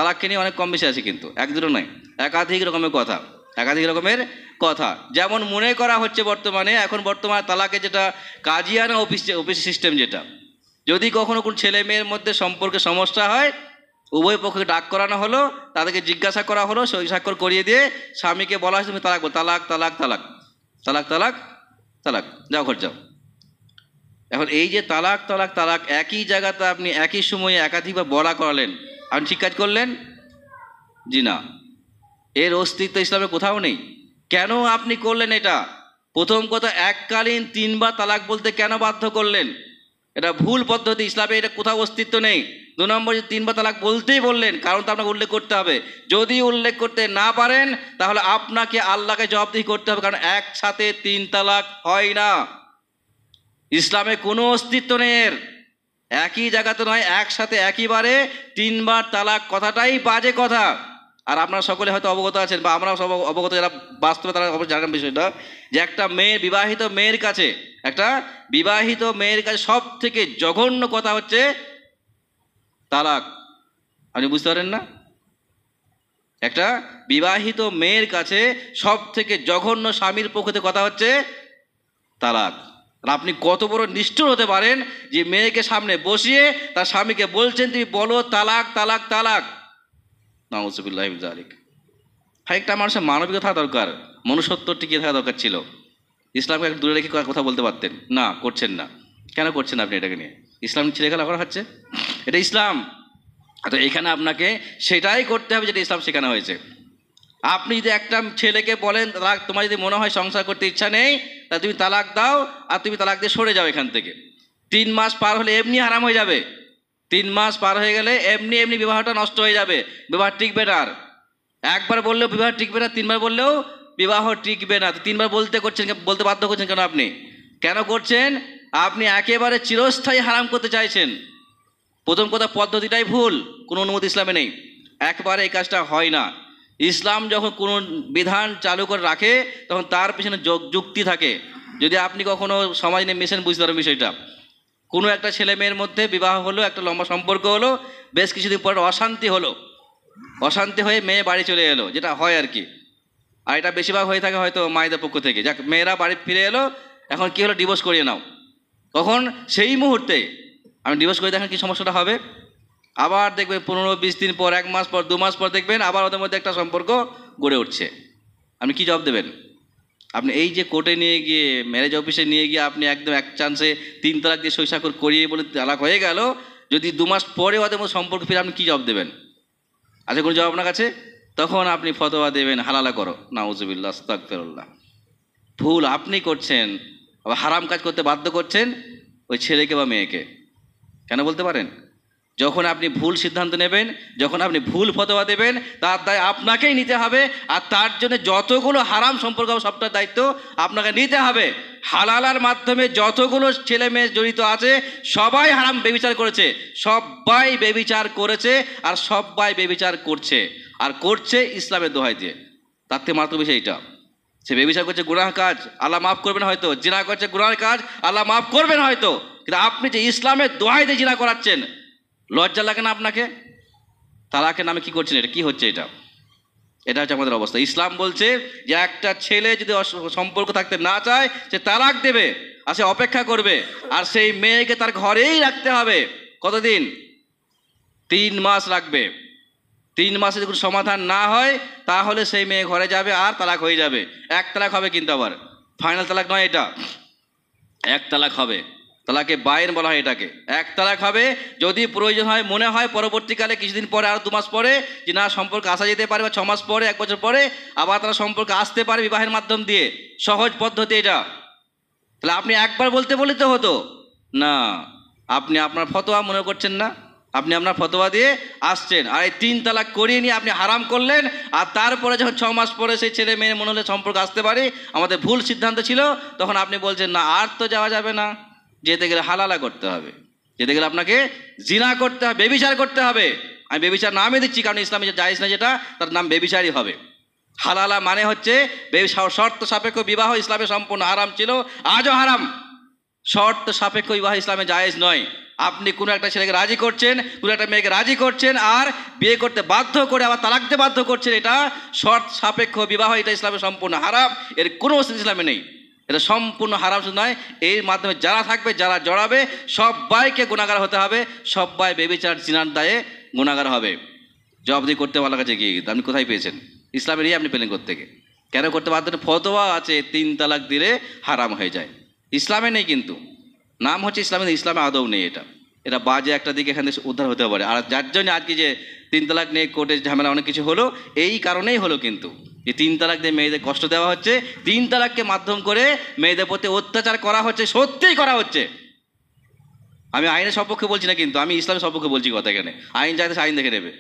তালাককে নিয়ে অনেক কম বেশি আছে, কিন্তু এক দুটো নয়, একাধিক রকমের কথা, একাধিক রকমের কথা। যেমন মনে করা হচ্ছে বর্তমানে তালাকে যেটা কাজিয়ানা অফিস সিস্টেম, যেটা যদি কখনো কোনো ছেলে মেয়ের মধ্যে সম্পর্কে সমস্যা হয়, উভয় পক্ষকে ডাক করানো হলো, তাদেরকে জিজ্ঞাসা করা হলো, সই স্বাক্ষর করিয়ে দিয়ে স্বামীকে বলা হয়েছে তুমি তালাক বল, তালাক তালাক তালাক তালাক তালাক তালাক, যাও ঘর যাও। এখন এই যে তালাক তালাক তালাক একই জায়গাতে আপনি একই সময়ে একাধিকবার বলা করালেন, আপনি ঠিক কাজ করলেন? জি না, এর অস্তিত্ব ইসলামে কোথাও নেই। কেন আপনি করলেন এটা? প্রথম কথা, এককালীন 3 বার তালাক বলতে কেন বাধ্য করলেন? এটা ভুল পদ্ধতি, ইসলামে এটা কোথাও অস্তিত্ব নেই। 2 নম্বর, যে 3 বার তালাক বলতেই বললেন, কারণ তো আপনাকে উল্লেখ করতে হবে। যদি উল্লেখ করতে না পারেন তাহলে আপনাকে আল্লাহকে জবাবদিহি করতে হবে, কারণ একসাথে 3 তালাক হয় না। ইসলামে কোনো অস্তিত্ব নেই এর। একই জায়গাতে নয়, একসাথে একইবারে 3 বার তালাক কথাটাই বাজে কথা। আর আপনারা সকলে হয়তো অবগত আছেন, বা আমরাও সব অবগত, যারা বাস্তবে তারা অবশ্যই জানেন বিষয়টা, যে একটা বিবাহিত মেয়ের কাছে সব থেকে জঘন্য কথা হচ্ছে তালাক। আপনি বুঝতে পারেন না? একটা বিবাহিত মেয়ের কাছে সব থেকে জঘন্য স্বামীর পক্ষ থেকে কথা হচ্ছে তালাক। আর আপনি কত বড় নিষ্ঠুর হতে পারেন যে মেয়েকে সামনে বসিয়ে তার স্বামীকে বলছেন তুমি বলো তালাক তালাক তালাক। নাউযুবিল্লাহি মিন যালিক। একটা মানুষের মানবিকতা থাকা দরকার, মনুষ্যত্ব টিকিয়ে থাকা দরকার ছিল। ইসলামকে একটু দূরে রেখে কথা বলতে পারতেন না, করছেন না। কেন করছেন আপনি এটাকে নিয়ে? ইসলাম ছেলে খেলা করা হচ্ছে, এটা ইসলাম। তো এখানে আপনাকে সেটাই করতে হবে যেটা ইসলাম শেখানো হয়েছে। আপনি যদি একটা ছেলেকে বলেন তালাক, তোমার যদি মনে হয় সংসার করতে ইচ্ছা নেই, তা তুমি তালাক দাও, আর তুমি তালাক দিয়ে সরে যাও এখান থেকে। 3 মাস পার হলে এমনি হারাম হয়ে যাবে। 3 মাস পার হয়ে গেলে এমনি বিবাহটা নষ্ট হয়ে যাবে, বিবাহ টিকবে না। আর একবার বললেও বিবাহ টিকবে না, 3 বার বললেও বিবাহ টিকবে না। তো 3 বার বলতে বাধ্য করছেন কেন? আপনি কেন করছেন? আপনি একেবারে চিরস্থায়ী হারাম করতে চাইছেন। প্রথম কথা, পদ্ধতিটাই ভুল, কোনো অনুমতি ইসলামে নেই, একবারে এই কাজটা হয় না। ইসলাম যখন কোনো বিধান চালু করে রাখে তখন তার পিছনে যুক্তি থাকে। যদি আপনি কখনো সমাজ নিয়ে মিশেন বুঝতে পারেন বিষয়টা। কোনো একটা ছেলে মেয়ের মধ্যে বিবাহ হলো, একটা লম্বা সম্পর্ক হলো, বেশ কিছুদিন পর অশান্তি হয়ে মেয়ে বাড়ি চলে এলো, যেটা হয় আর কি। আর এটা বেশিরভাগ হয়ে থাকে হয়তো মায়েদের পক্ষ থেকে। যাক, মেয়েরা বাড়ি ফিরে এলো, এখন কী হলো, ডিভোর্স করিয়ে নাও। তখন সেই মুহূর্তে আমি ডিভোর্স করে দেখেন কী সমস্যাটা হবে। আবার দেখবেন 15-20 দিন পর, 1 মাস পর, 2 মাস পর দেখবেন আবার ওদের মধ্যে একটা সম্পর্ক গড়ে উঠছে। আপনি কি জবাব দেবেন? আপনি এই যে কোর্টে নিয়ে গিয়ে, ম্যারেজ অফিসে নিয়ে গিয়ে আপনি একদম এক চান্সে 3 তালাক দিয়ে সই স্বাক্ষর করিয়ে বলে তালাক হয়ে গেল, যদি 2 মাস পরে ওদের মধ্যে সম্পর্ক ফিরে, আপনি কী জবাব দেবেন? আছে কোনো জবাব আপনার কাছে? তখন আপনি ফতোয়া দেবেন হালালা করো। নাউযুবিল্লাহ, আস্তাগফিরুল্লাহ। ভুল আপনি করছেন, আবার হারাম কাজ করতে বাধ্য করছেন ওই ছেলেকে বা মেয়েকে। কেন বলতে পারেন? যখন আপনি ভুল সিদ্ধান্ত নেবেন, যখন আপনি ভুল ফতোয়া দেবেন, তার দায় আপনাকেই নিতে হবে। আর তার জন্য যতগুলো হারাম সম্পর্ক সবটার দায়িত্ব আপনাকে নিতে হবে। হালালার মাধ্যমে যতগুলো ছেলে মেয়ে জড়িত আছে সবাই হারাম বেবিচার করেছে, সবাই বেবিচার করেছে, আর সবাই বেবিচার করছে, আর করছে ইসলামের দোহাই দিয়ে। তার থেকে মাত্র বিষয় এইটা, সে বেবিচার করছে গুনাহ কাজ, আল্লাহ মাফ করবেন হয়তো। জিনা করছে গুনাহের কাজ, আল্লাহ মাফ করবেন হয়তো। কিন্তু আপনি যে ইসলামের দোহাই দিয়ে জিনা করাচ্ছেন, লজ্জা লাগে না আপনাকে? তালাকের নামে কি করছেন? এটা কি হচ্ছে? এটা হচ্ছে আমাদের অবস্থা। ইসলাম বলছে যে একটা ছেলে যদি সম্পর্ক থাকতে না চায়, সে তালাক দেবে, আর সে অপেক্ষা করবে, আর সেই মেয়েকে তার ঘরেই রাখতে হবে। কতদিন? 3 মাস রাখবে। 3 মাসে যদি কোনো সমাধান না হয় তাহলে সেই মেয়ে ঘরে যাবে আর তালাক হয়ে যাবে। 1 তালাক হবে, কিন্তু আবার ফাইনাল তালাক নয়, এটা 1 তালাক হবে। তালাকে বাইন বলা হয় এটাকে। 1 তালাক হবে। যদি প্রয়োজন হয়, মনে হয় পরবর্তীকালে কিছুদিন পরে, আর 2 মাস পরে, যে না সম্পর্ক আসা যেতে পারে, বা 6 মাস পরে, 1 বছর পরে আবার তারা সম্পর্ক আসতে পারে বিবাহের মাধ্যম দিয়ে, সহজ পদ্ধতি এটা। তাহলে আপনি একবার বলতে হতো না। আপনি আপনার ফতোয়া মনে করছেন না, আপনি আপনার ফতোয়া দিয়ে আসছেন, আর এই 3 তালাক করিয়ে নিয়ে আপনি হারাম করলেন। আর তারপরে যখন 6 মাস পরে সেই ছেলে মেয়ের মনে হলে সম্পর্ক আসতে পারে, আমাদের ভুল সিদ্ধান্ত ছিল, তখন আপনি বলছেন না আর তো যাওয়া যাবে না, যেতে গেলে হালালা করতে হবে, যেতে গেলে আপনাকে জিনা করতে হবে, বেবিচার করতে হবে। আমি বেবিচার নামে দিচ্ছি, কারণ ইসলামে যে জায়েজ না যেটা, তার নাম বেবিচারই হবে। হালালা মানে হচ্ছে শর্ত সাপেক্ষ বিবাহ। ইসলামে সম্পূর্ণ হারাম ছিল, আজও হারাম। শর্ত সাপেক্ষ বিবাহ ইসলামে জায়েজ নয়। আপনি কোনো একটা ছেলেকে রাজি করছেন, কোনো একটা মেয়েকে রাজি করছেন, আর বিয়ে করতে বাধ্য করে আবার তালাক দিতে বাধ্য করছেন, এটা শর্ত সাপেক্ষ বিবাহ, এটা ইসলামে সম্পূর্ণ হারাম। এর কোনো অস্তিত্ব ইসলামে নেই। এটা সম্পূর্ণ হারাম শুধু নয়, এর মাধ্যমে যারা থাকবে, যারা জড়াবে, সবাইকে গুনাহগার হতে হবে, সবাই বেবিচার জিনার দায়ে গুনাহগার হবে। জবাবদিহি করতে ভালো কাছে গিয়ে আপনি কোথায় পেয়েছেন? ইসলামের আপনি পেলেন কোত্থেকে? কেন করতে বাধ্য? ফতোয়া আছে 3 তালাক দিলে হারাম হয়ে যায়। ইসলামে নেই, কিন্তু নাম হচ্ছে ইসলামে, ইসলামে আদৌ নেই। এটা বাজে একটা দিকে এখান থেকে উদ্ধার হতে পারে। আর যার জন্য আজকে যে 3 তালাক নিয়ে কোর্টে ঝামেলা অনেক কিছু হলো, এই কারণেই হলো। কিন্তু এই 3 তালাক দিয়ে মেয়েদের কষ্ট দেওয়া হচ্ছে, 3 তালাককে মাধ্যম করে মেয়েদের প্রতি অত্যাচার করা হচ্ছে, সত্যিই করা হচ্ছে। আমি আইনের সপক্ষে বলছি না, কিন্তু আমি ইসলামের সপক্ষে বলছি কথা। এখানে আইন চাইতে আইন দেখে নেবে,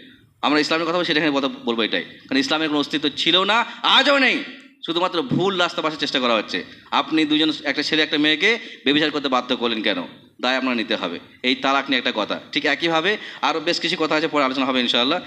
আমরা ইসলামের কথা সেটা এখানে কথা বলবো এটাই। কারণ ইসলামের কোনো অস্তিত্ব ছিল না, আজও নেই। শুধুমাত্র ভুল রাস্তা পাশে চেষ্টা করা হচ্ছে। আপনি দুজন, একটা ছেলে একটা মেয়েকে ব্যভিচার করতে বাধ্য করলেন, কেন? দায় আপনার নিতে হবে। এই তালাক নিয়ে একটা কথা। ঠিক একইভাবে আরও বেশ কিছু কথা আছে, পরে আলোচনা হবে ইনশাআল্লাহ।